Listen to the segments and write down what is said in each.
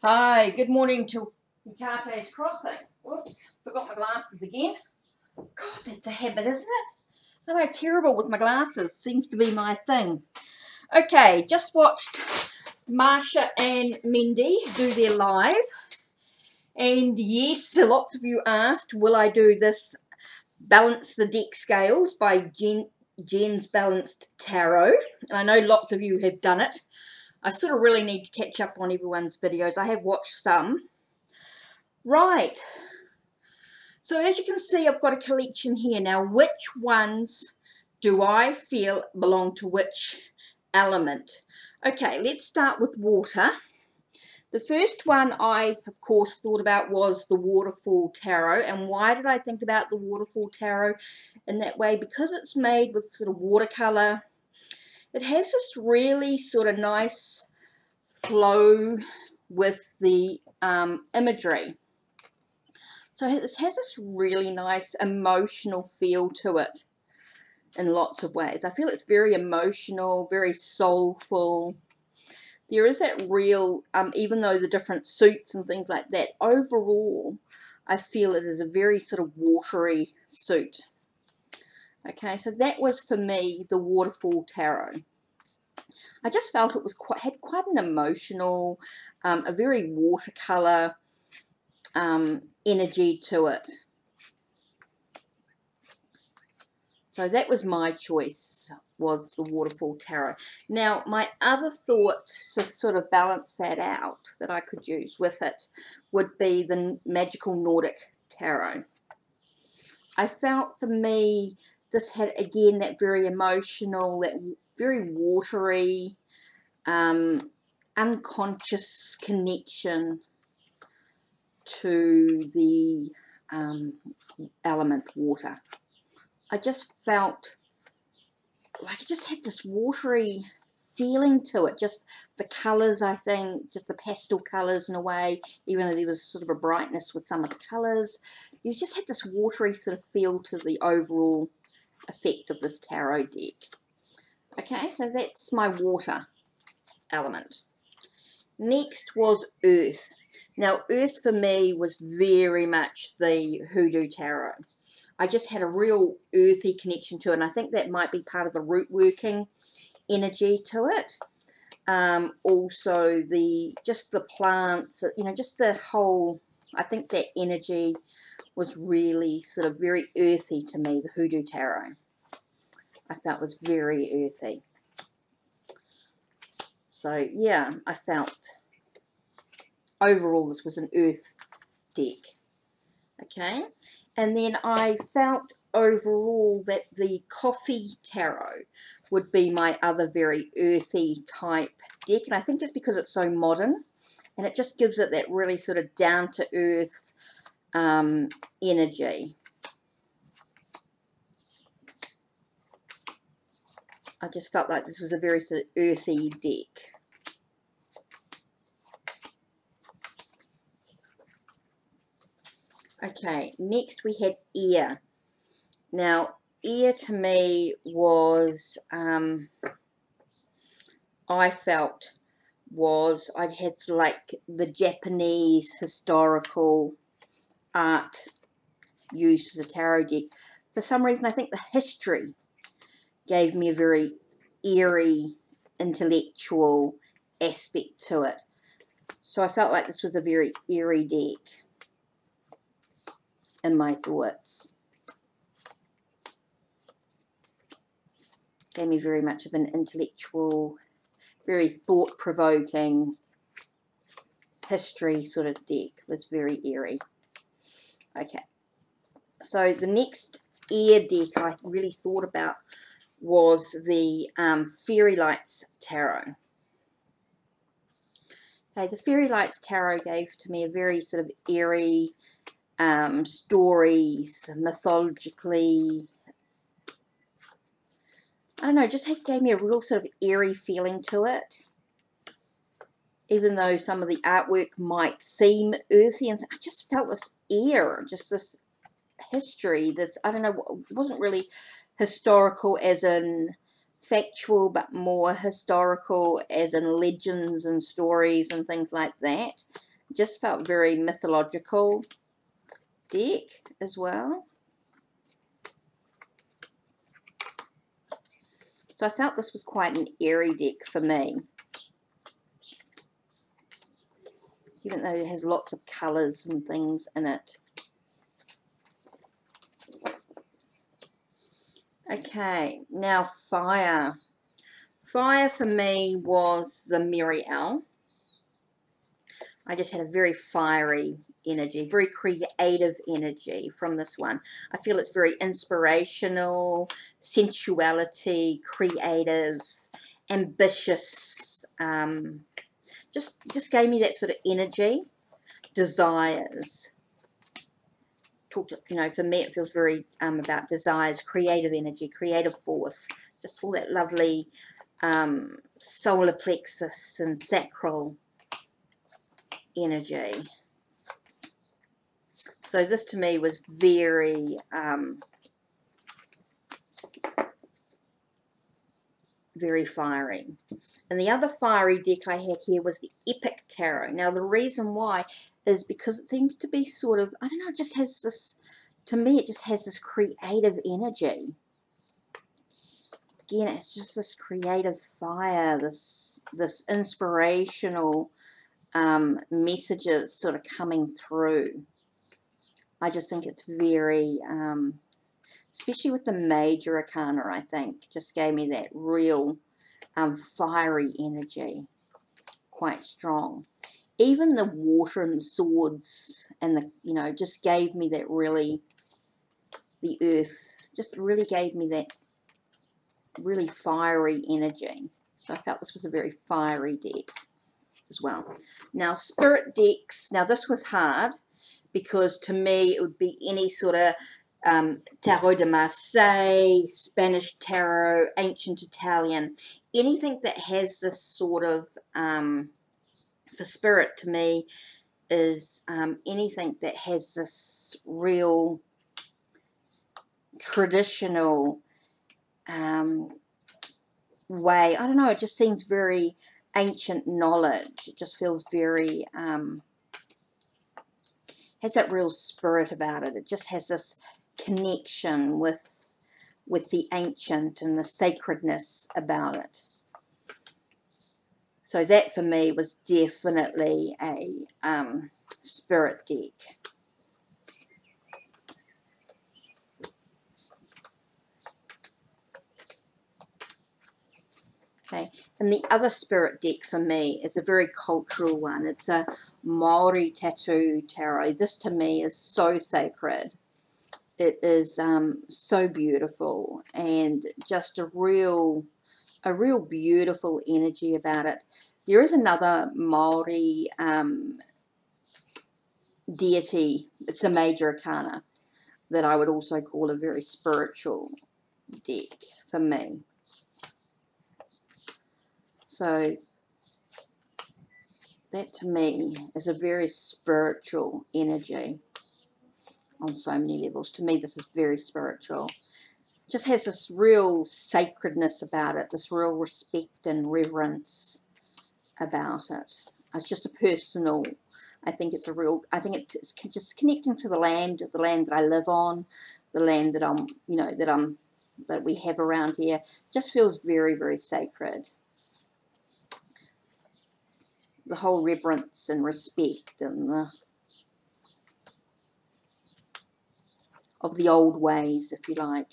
Hi, good morning to HeKate's Crossing. Whoops, forgot my glasses again. God, that's a habit, isn't it? Am I terrible with my glasses? Seems to be my thing. Okay, just watched Marsha and Mindy do their live. And yes, lots of you asked, will I do this Balance the Deck Scales by Jen's Balanced Tarot. And I know lots of you have done it. I sort of really need to catch up on everyone's videos. I have watched some. Right. So as you can see, I've got a collection here. Now, which ones do I feel belong to which element? Okay, let's start with water. The first one I, of course, thought about was the Waterfall Tarot. And why did I think about the Waterfall Tarot in that way? Because it's made with sort of watercolor. It has this really sort of nice flow with the imagery. So this has this really nice emotional feel to it in lots of ways. I feel it's very emotional, very soulful. There is that real, even though the different suits and things like that, overall, I feel it is a very sort of watery suit. Okay, so that was for me the Waterfall Tarot. I just felt it was had quite an emotional, a very watercolor energy to it. So that was my choice, was the Waterfall Tarot. Now, my other thought to sort of balance that out that I could use with it would be the Magical Nordic Tarot. I felt for me this had, again, that very emotional, that very watery, unconscious connection to the element water. I just felt like it just had this watery feeling to it. Just the colours, I think, just the pastel colours in a way, even though there was sort of a brightness with some of the colours. You just had this watery sort of feel to the overall effect of this tarot deck. Okay, so that's my water element. Next was earth. Now, earth for me was very much the Hoodoo Tarot. I just had a real earthy connection to it, and I think that might be part of the root working energy to it. Also, just the plants, you know, just the whole, I think that energy was really sort of very earthy to me, the Hoodoo Tarot. I felt was very earthy. So, yeah, I felt overall this was an earth deck. Okay, and then I felt overall that the Coffee Tarot would be my other very earthy type deck, and I think it's because it's so modern and it just gives it that really sort of down-to-earth energy. I just felt like this was a very sort of earthy deck. Okay, next we had air. Now, air to me was, I felt was, I'd had sort of like the Japanese historical art used as a tarot deck. For some reason, I think the history gave me a very eerie, intellectual aspect to it. So I felt like this was a very eerie deck in my thoughts. Gave me very much of an intellectual, very thought-provoking history sort of deck. Was very eerie. Okay, so the next air deck I really thought about was the Fairy Lights Tarot. Okay, the Fairy Lights Tarot gave to me a very sort of eerie, stories, mythologically, I don't know, just gave me a real sort of eerie feeling to it. Even though some of the artwork might seem earthy, and I just felt this air, just this history, this, I don't know, it wasn't really historical as in factual, but more historical as in legends and stories and things like that. Just felt very mythological deck as well. So I felt this was quite an airy deck for me. Even though it has lots of colours and things in it. Okay, now fire. Fire for me was the Merry Owl. I just had a very fiery energy, very creative energy from this one. I feel it's very inspirational, sensuality, creative, ambitious. Just gave me that sort of energy, desires. For me, it feels very about desires, creative energy, creative force, just all that lovely solar plexus and sacral energy. So this to me was very very fiery. And the other fiery deck I had here was the Epic Tarot. Now the reason why is because it seems to be sort of, I don't know, it just has this, to me it just has this creative energy. Again, it's just this creative fire, this inspirational messages sort of coming through. I just think it's very, especially with the Major Arcana, I think, just gave me that real fiery energy, quite strong. Even the Water and the Swords and the, just gave me that really, the Earth, just really gave me that really fiery energy. So I felt this was a very fiery deck as well. Now, Spirit decks, now this was hard because to me it would be any sort of Tarot de Marseille, Spanish Tarot, Ancient Italian, anything that has this sort of, for Spirit to me, is anything that has this real traditional way. I don't know, it just seems very ancient knowledge. It just feels very, has that real spirit about it. It just has this connection with the ancient and the sacredness about it. So that for me was definitely a Spirit deck. Okay, and the other Spirit deck for me is a very cultural one. It's a Maori Tattoo Tarot. This to me is so sacred. It is so beautiful and just a real beautiful energy about it. There is another Maori deity, it's a Major Arcana, that I would also call a very spiritual deck for me. So that to me is a very spiritual energy on so many levels. To me, this is very spiritual. Just has this real sacredness about it, this real respect and reverence about it. It's just a personal, I think it's just connecting to the land that I live on, the land that that we have around here. Just feels very, very sacred. The whole reverence and respect and of the old ways, if you like.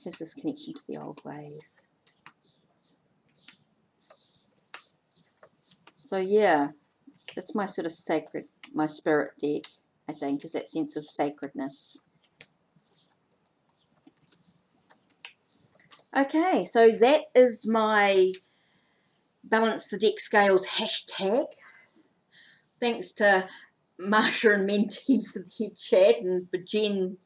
Has this connection to the old ways. So yeah, that's my sort of my Spirit deck, I think, is that sense of sacredness. Okay, so that is my Balance the Deck Scales hashtag. Thanks to Marsha and Menti for the chat, and for Jen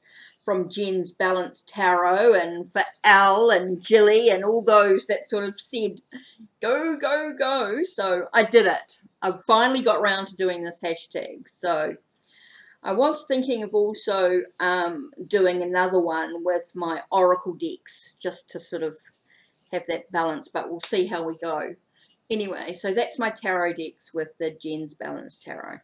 from Jen's Balance Tarot, and for Al and Jilly and all those that sort of said go, go, go. So I did it. I finally got around to doing this hashtag. So I was thinking of also doing another one with my Oracle decks, just to sort of have that balance, but we'll see how we go. Anyway, so that's my tarot decks with the Jen's Balanced Tarot.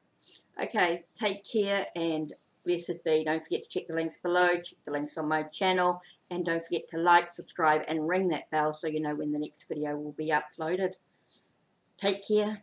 Okay, take care and blessed be. Don't forget to check the links below, check the links on my channel, and don't forget to like, subscribe, and ring that bell so you know when the next video will be uploaded. Take care.